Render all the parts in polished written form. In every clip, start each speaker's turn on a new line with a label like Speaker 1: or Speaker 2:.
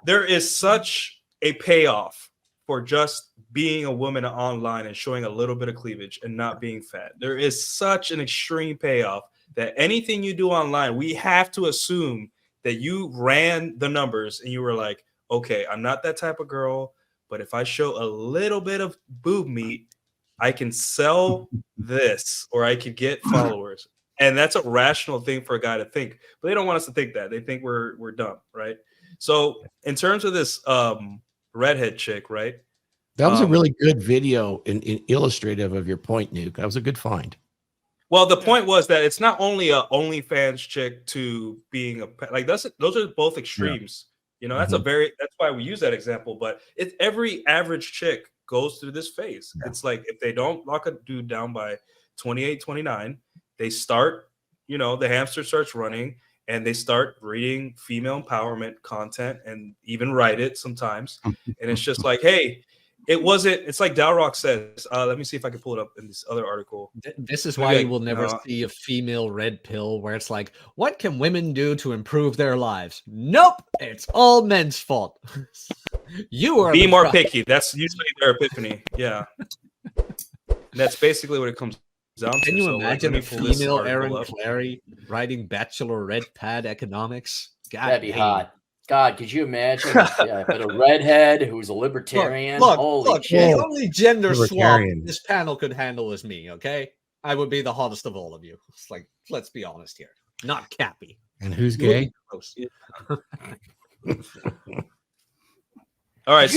Speaker 1: there is such a payoff for just being a woman online and showing a little bit of cleavage and not being fat. There is such an extreme payoff that anything you do online, we have to assume that you ran the numbers and you were like, okay, I'm not that type of girl, but if I show a little bit of boob meat, I can sell this or I could get followers. And that's a rational thing for a guy to think. But they don't want us to think that. They think we're dumb, right? So in terms of this redhead chick, right?
Speaker 2: That was a really good video in illustrative of your point, Nuke. That was a good find.
Speaker 1: Well, the point was that it's not only a OnlyFans chick to being a like those are both extremes. You know, that's that's why we use that example. But it's every average chick goes through this phase. Yeah. It's like if they don't lock a dude down by 28, 29, they start, you know, the hamster starts running and they start reading female empowerment content and even write it sometimes. And it's just like, hey, it's like Dalrock says, let me see if I can pull it up in this other article.
Speaker 3: This is why you will never see a female red pill where it's like, what can women do to improve their lives? Nope, it's all men's fault. You are
Speaker 1: be more picky. That's usually their epiphany. Yeah. That's basically what it comes down to.
Speaker 3: Can you imagine a female Aaron Clary writing Bachelorette Pad economics?
Speaker 4: God, that'd be hot. God, could you imagine? Yeah, but a redhead who's a libertarian.
Speaker 3: Look, shit. The only gender swap this panel could handle is me, okay? I would be the hottest of all of you. It's like, let's be honest here. Not Cappy.
Speaker 2: And who's gay?
Speaker 1: All right,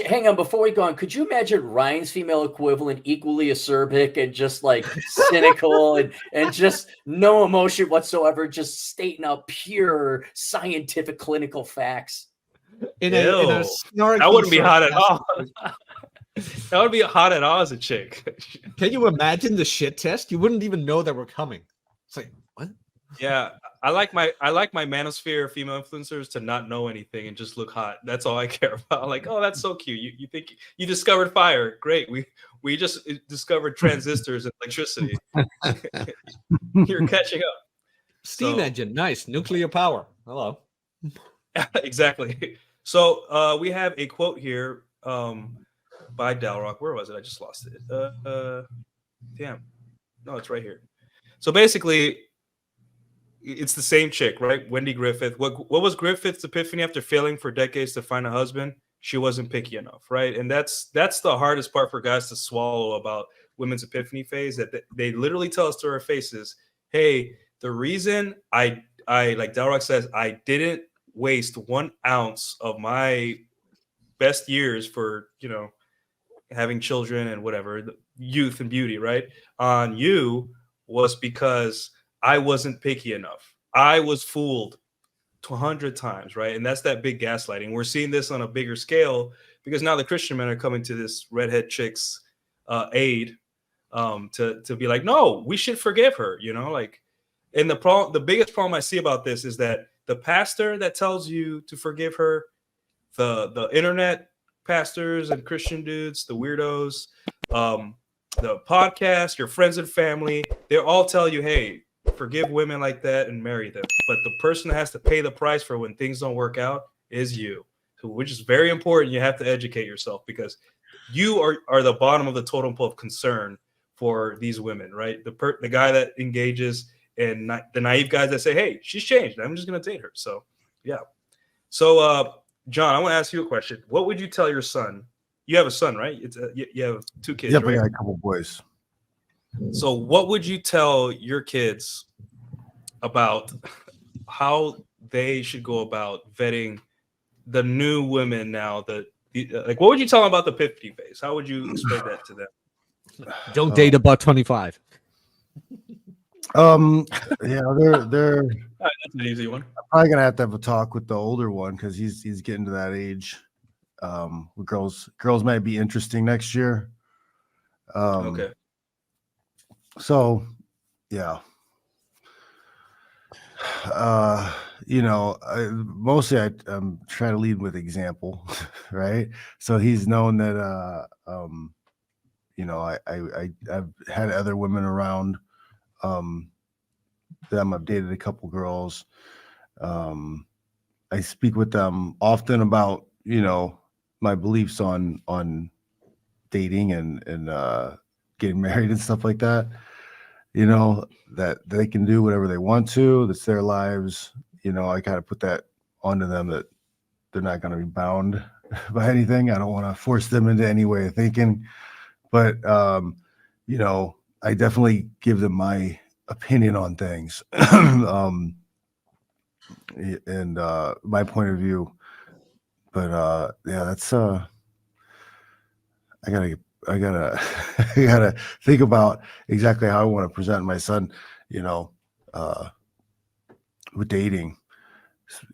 Speaker 4: hang on, before we go on, could you imagine Ryan's female equivalent equally acerbic and just like cynical and just no emotion whatsoever, just stating out pure scientific clinical facts?
Speaker 1: That wouldn't be hot at all. That would be hot at all as a chick.
Speaker 3: Can you imagine the shit test? You wouldn't even know that we're coming. It's like, what?
Speaker 1: Yeah, I like my manosphere female influencers to not know anything and just look hot. That's all I care about. Like, oh, that's so cute. You think you discovered fire? Great. We just discovered transistors and electricity. You're catching up.
Speaker 3: Steam engine, nice. Nuclear power. Hello.
Speaker 1: Exactly. So we have a quote here by Dalrock. Where was it? I just lost it. Damn. No, it's right here. So basically, it's the same chick, right? Wendy Griffith. What was Griffith's epiphany after failing for decades to find a husband? She wasn't picky enough, right? And that's the hardest part for guys to swallow about women's epiphany phase, that they literally tell us to our faces, hey, the reason I like Dalrock says, I didn't waste 1 ounce of my best years for, you know, having children and whatever, youth and beauty, right, on you was because I wasn't picky enough. I was fooled 200 times, right? And that's that big gaslighting. We're seeing this on a bigger scale because now the Christian men are coming to this redhead chick's aid to be like, no, we should forgive her, you know? Like, and the biggest problem I see about this is that the pastor that tells you to forgive her, the internet pastors and Christian dudes, the weirdos, the podcast, your friends and family, they all tell you, hey, forgive women like that and marry them. But the person that has to pay the price for when things don't work out is you, which is very important. You have to educate yourself because you are the bottom of the totem pole of concern for these women, right? The guy that engages and the naive guys that say, hey, she's changed. I'm just going to date her. So, yeah. So, John, I want to ask you a question. What would you tell your son? You have a son, right? You have 2 kids.
Speaker 5: Yep,
Speaker 1: right?
Speaker 5: I got a couple boys.
Speaker 1: So what would you tell your kids about how they should go about vetting the new women now? Like, what would you tell them about the epiphany phase? How would you explain that to them?
Speaker 3: Don't date about 25.
Speaker 5: Yeah, they're
Speaker 1: that's an easy one.
Speaker 5: I'm probably gonna have to have a talk with the older one because he's getting to that age. Girls might be interesting next year.
Speaker 1: Okay.
Speaker 5: So, yeah. You know, mostly I'm trying to lead with example, right? So he's known that, you know, I've had other women around, that I've dated a couple girls, I speak with them often about, you know, my beliefs on dating and getting married and stuff like that. You know, that they can do whatever they want to. That's their lives. You know, I kind of put that onto them that they're not going to be bound by anything. I don't want to force them into any way of thinking, but you know, I definitely give them my opinion on things. And my point of view. But yeah, that's I gotta I gotta think about exactly how I want to present my son, you know, with dating,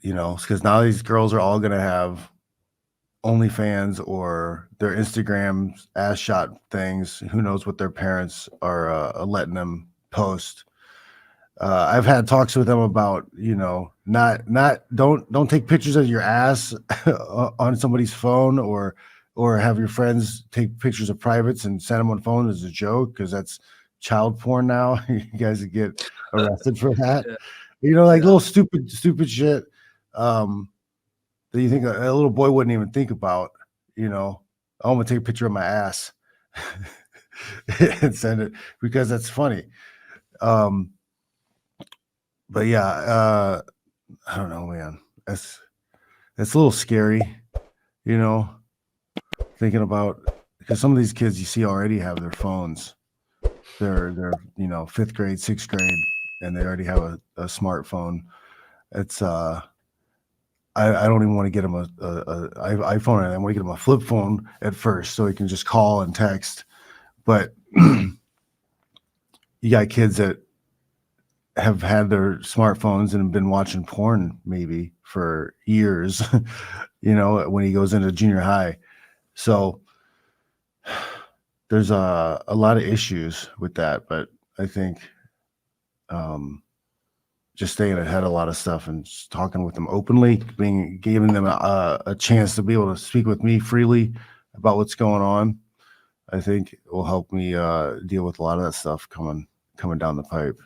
Speaker 5: you know, because now these girls are all gonna have OnlyFans or their Instagram ass shot things. Who knows what their parents are letting them post. I've had talks with them about, you know, not don't take pictures of your ass on somebody's phone, or have your friends take pictures of privates and send them on phone as a joke, because that's child porn now. You guys get arrested for that.
Speaker 1: Yeah.
Speaker 5: You know, like little stupid shit that you think a little boy wouldn't even think about. You know, I'm gonna take a picture of my ass and send it because that's funny. But yeah, I don't know, man. That's a little scary, you know, thinking about, because some of these kids you see already have their phones. They're you know, 5th grade, 6th grade, and they already have a smartphone. It's I don't even want to get them a iPhone. I want to get them a flip phone at first so he can just call and text. But you got kids that have had their smartphones and have been watching porn maybe for years, you know, when he goes into junior high. So there's a lot of issues with that, but I think just staying ahead of a lot of stuff and just talking with them openly, giving them a chance to be able to speak with me freely about what's going on, I think will help me deal with a lot of that stuff coming down the pipe.